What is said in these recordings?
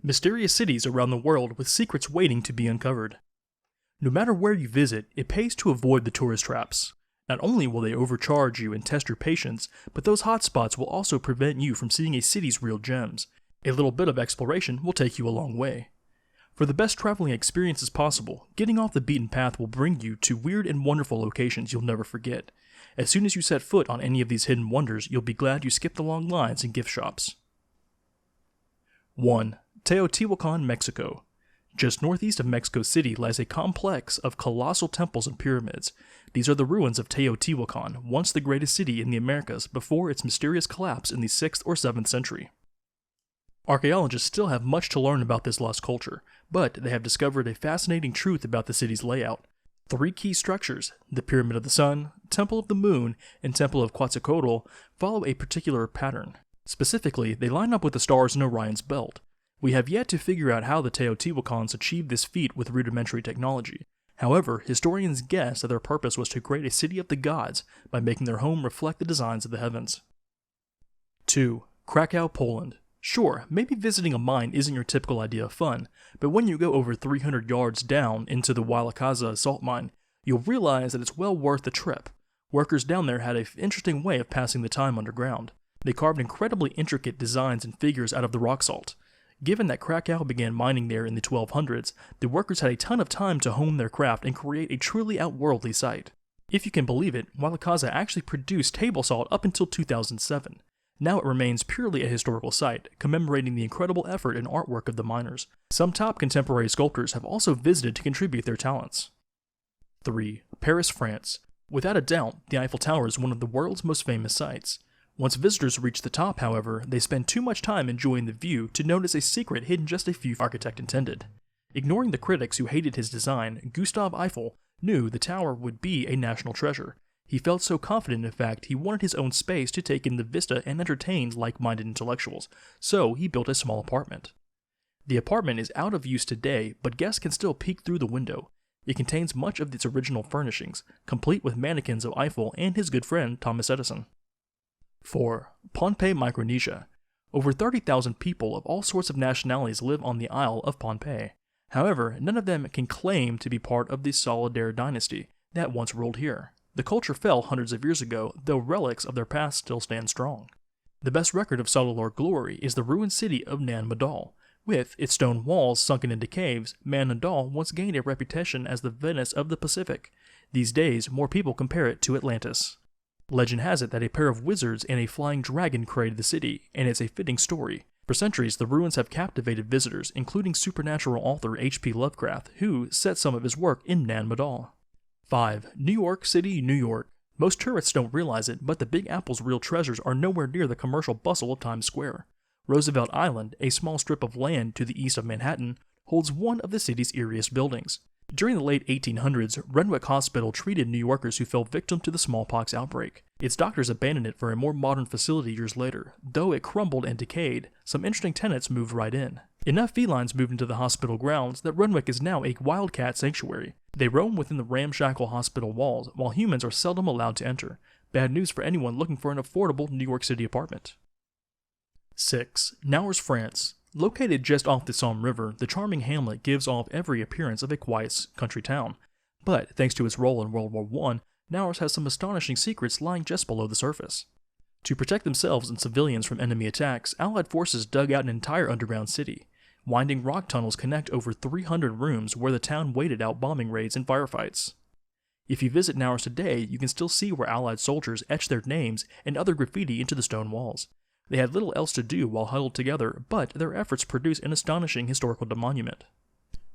Mysterious cities around the world with secrets waiting to be uncovered. No matter where you visit, it pays to avoid the tourist traps. Not only will they overcharge you and test your patience, but those hotspots will also prevent you from seeing a city's real gems. A little bit of exploration will take you a long way. For the best traveling experiences possible, getting off the beaten path will bring you to weird and wonderful locations you'll never forget. As soon as you set foot on any of these hidden wonders, you'll be glad you skipped the long lines in gift shops. 1. Teotihuacan, Mexico. Just northeast of Mexico City lies a complex of colossal temples and pyramids. These are the ruins of Teotihuacan, once the greatest city in the Americas before its mysterious collapse in the 6th or 7th century. Archaeologists still have much to learn about this lost culture, but they have discovered a fascinating truth about the city's layout. 3 key structures, the Pyramid of the Sun, Temple of the Moon, and Temple of Quetzalcoatl, follow a particular pattern. Specifically, they line up with the stars in Orion's belt. We have yet to figure out how the Teotihuacans achieved this feat with rudimentary technology. However, historians guess that their purpose was to create a city of the gods by making their home reflect the designs of the heavens. 2. Cracow, Poland. Sure, maybe visiting a mine isn't your typical idea of fun, but when you go over 300 yards down into the Wałakaza salt mine, you'll realize that it's well worth the trip. Workers down there had an interesting way of passing the time underground. They carved incredibly intricate designs and figures out of the rock salt. Given that Cracow began mining there in the 1200s, the workers had a ton of time to hone their craft and create a truly outworldly sight. If you can believe it, Wałakaza actually produced table salt up until 2007. Now it remains purely a historical site, commemorating the incredible effort and artwork of the miners. Some top contemporary sculptors have also visited to contribute their talents. 3. Paris, France. Without a doubt, the Eiffel Tower is one of the world's most famous sights. Once visitors reach the top, however, they spend too much time enjoying the view to notice a secret hidden just a few architect intended. Ignoring the critics who hated his design, Gustave Eiffel knew the tower would be a national treasure. He felt so confident, in fact, he wanted his own space to take in the vista and entertain like-minded intellectuals, so he built a small apartment. The apartment is out of use today, but guests can still peek through the window. It contains much of its original furnishings, complete with mannequins of Eiffel and his good friend Thomas Edison. 4. Pohnpei Micronesia. Over 30,000 people of all sorts of nationalities live on the Isle of Pohnpei. However, none of them can claim to be part of the Solidaire dynasty that once ruled here. The culture fell hundreds of years ago, though relics of their past still stand strong. The best record of Solidaire glory is the ruined city of Nan Madol. With its stone walls sunken into caves, Nan Madol once gained a reputation as the Venice of the Pacific. These days, more people compare it to Atlantis. Legend has it that a pair of wizards and a flying dragon created the city, and it's a fitting story. For centuries, the ruins have captivated visitors, including supernatural author H.P. Lovecraft, who set some of his work in Nan Madol. 5. New York City, New York. Most tourists don't realize it, but the Big Apple's real treasures are nowhere near the commercial bustle of Times Square. Roosevelt Island, a small strip of land to the east of Manhattan, holds one of the city's eeriest buildings. During the late 1800s, Renwick Hospital treated New Yorkers who fell victim to the smallpox outbreak. Its doctors abandoned it for a more modern facility years later. Though it crumbled and decayed, some interesting tenants moved right in. Enough felines moved into the hospital grounds that Renwick is now a wildcat sanctuary. They roam within the ramshackle hospital walls, while humans are seldom allowed to enter. Bad news for anyone looking for an affordable New York City apartment. 6. Nouers, France. Located just off the Somme River, the charming hamlet gives off every appearance of a quiet country town. But thanks to its role in World War I, Nouers has some astonishing secrets lying just below the surface. To protect themselves and civilians from enemy attacks, Allied forces dug out an entire underground city. Winding rock tunnels connect over 300 rooms where the town waited out bombing raids and firefights. If you visit Nouers today, you can still see where Allied soldiers etched their names and other graffiti into the stone walls. They had little else to do while huddled together, but their efforts produce an astonishing historical monument.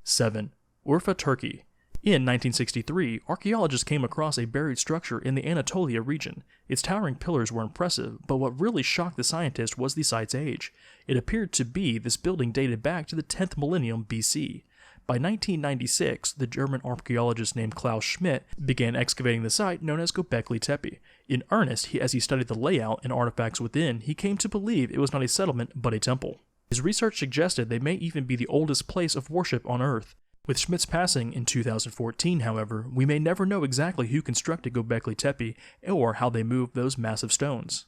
7. Orpha Turkey. In 1963, archaeologists came across a buried structure in the Anatolia region. Its towering pillars were impressive, but what really shocked the scientists was the site's age. It appeared to be this building dated back to the 10th millennium BC. By 1996, the German archaeologist named Klaus Schmidt began excavating the site known as Göbekli Tepe. In earnest, as he studied the layout and artifacts within, he came to believe it was not a settlement but a temple. His research suggested they may even be the oldest place of worship on Earth. With Schmidt's passing in 2014, however, we may never know exactly who constructed Göbekli Tepe or how they moved those massive stones.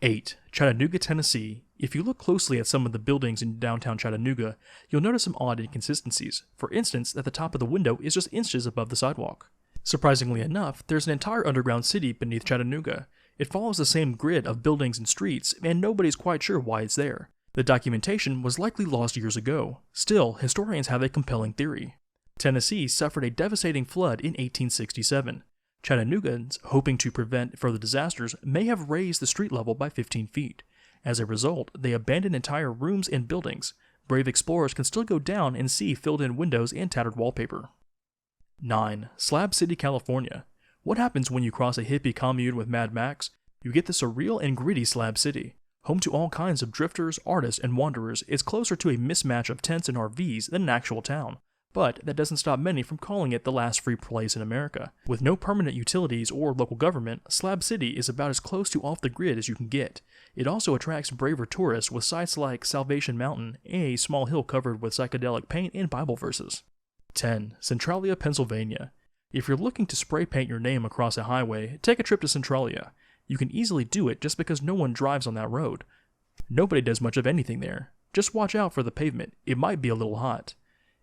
8. Chattanooga, Tennessee. If you look closely at some of the buildings in downtown Chattanooga, you'll notice some odd inconsistencies. For instance, that the top of the window is just inches above the sidewalk. Surprisingly enough, there's an entire underground city beneath Chattanooga. It follows the same grid of buildings and streets, and nobody's quite sure why it's there. The documentation was likely lost years ago. Still, historians have a compelling theory. Tennessee suffered a devastating flood in 1867. Chattanooga's, hoping to prevent further disasters, may have raised the street level by 15 feet. As a result, they abandoned entire rooms and buildings. Brave explorers can still go down and see filled-in windows and tattered wallpaper. 9. Slab City, California. What happens when you cross a hippie commune with Mad Max? You get the surreal and gritty Slab City. Home to all kinds of drifters, artists, and wanderers, it's closer to a mismatch of tents and RVs than an actual town. But that doesn't stop many from calling it the last free place in America. With no permanent utilities or local government, Slab City is about as close to off the grid as you can get. It also attracts braver tourists with sites like Salvation Mountain, a small hill covered with psychedelic paint and Bible verses. 10. Centralia, Pennsylvania. If you're looking to spray paint your name across a highway, take a trip to Centralia. You can easily do it just because no one drives on that road. Nobody does much of anything there. Just watch out for the pavement, it might be a little hot.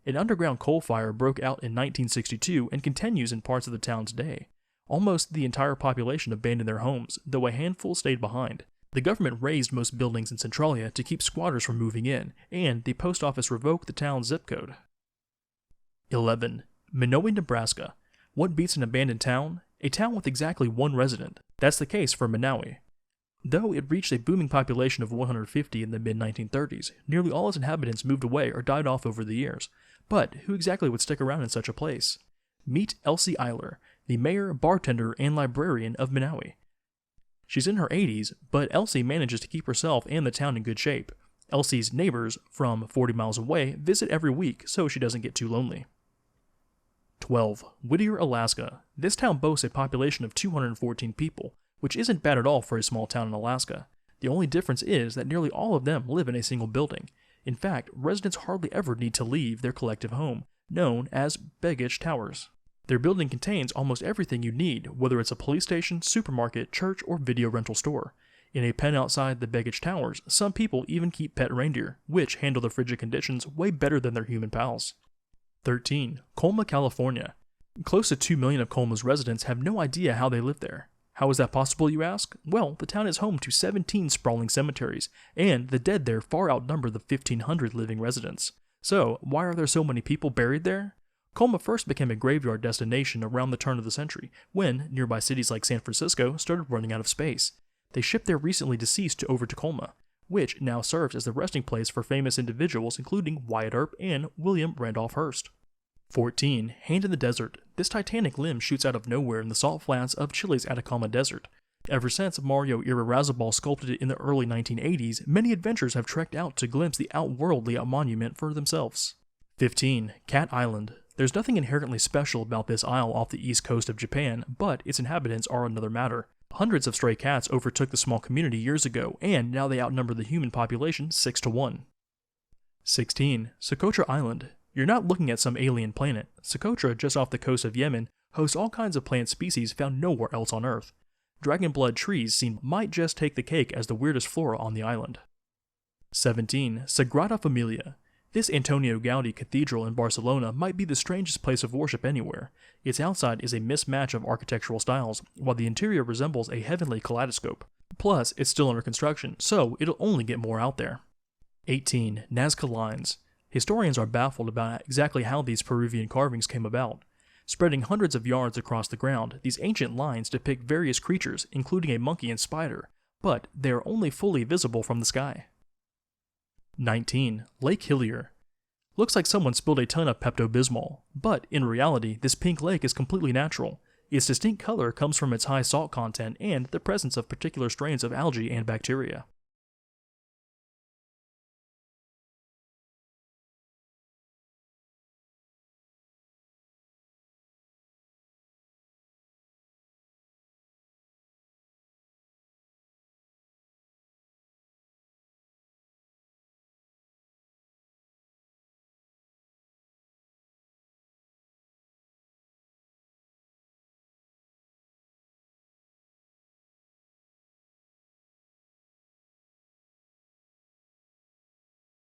An underground coal fire broke out in 1962 and continues in parts of the town today. Almost the entire population abandoned their homes, though a handful stayed behind. The government razed most buildings in Centralia to keep squatters from moving in, and the post office revoked the town's zip code. 11. Manilla, Nebraska. What beats an abandoned town? A town with exactly one resident. That's the case for Manilla. Though it reached a booming population of 150 in the mid-1930s, nearly all its inhabitants moved away or died off over the years. But who exactly would stick around in such a place? Meet Elsie Eiler, the mayor, bartender, and librarian of Manilla. She's in her 80s, but Elsie manages to keep herself and the town in good shape. Elsie's neighbors, from 40 miles away, visit every week so she doesn't get too lonely. 12. Whittier, Alaska. This town boasts a population of 214 people, which isn't bad at all for a small town in Alaska. The only difference is that nearly all of them live in a single building. In fact, residents hardly ever need to leave their collective home, known as Baggage Towers. Their building contains almost everything you need, whether it's a police station, supermarket, church, or video rental store. In a pen outside the Baggage Towers, some people even keep pet reindeer, which handle the frigid conditions way better than their human pals. 13. Colma, California. Close to 2 million of Colma's residents have no idea how they live there. How is that possible, you ask? Well, the town is home to 17 sprawling cemeteries, and the dead there far outnumber the 1,500 living residents. So, why are there so many people buried there? Colma first became a graveyard destination around the turn of the century, when nearby cities like San Francisco started running out of space. They shipped their recently deceased over to Colma, which now serves as the resting place for famous individuals including Wyatt Earp and William Randolph Hearst. 14. Hand in the Desert. This titanic limb shoots out of nowhere in the salt flats of Chile's Atacama Desert. Ever since Mario Irarrázaval sculpted it in the early 1980s, many adventurers have trekked out to glimpse the outworldly monument for themselves. 15. Cat Island. There's nothing inherently special about this isle off the east coast of Japan, but its inhabitants are another matter. Hundreds of stray cats overtook the small community years ago, and now they outnumber the human population 6-1. 16. Socotra Island. You're not looking at some alien planet. Socotra, just off the coast of Yemen, hosts all kinds of plant species found nowhere else on Earth. Dragon blood trees might just take the cake as the weirdest flora on the island. 17. Sagrada Familia. This Antonio Gaudí cathedral in Barcelona might be the strangest place of worship anywhere. Its outside is a mismatch of architectural styles, while the interior resembles a heavenly kaleidoscope. Plus, it's still under construction, so it'll only get more out there. 18. Nazca Lines. Historians are baffled about exactly how these Peruvian carvings came about. Spreading hundreds of yards across the ground, these ancient lines depict various creatures, including a monkey and spider, but they are only fully visible from the sky. 19. Lake Hillier. Looks like someone spilled a ton of Pepto-Bismol, but in reality, this pink lake is completely natural. Its distinct color comes from its high salt content and the presence of particular strains of algae and bacteria.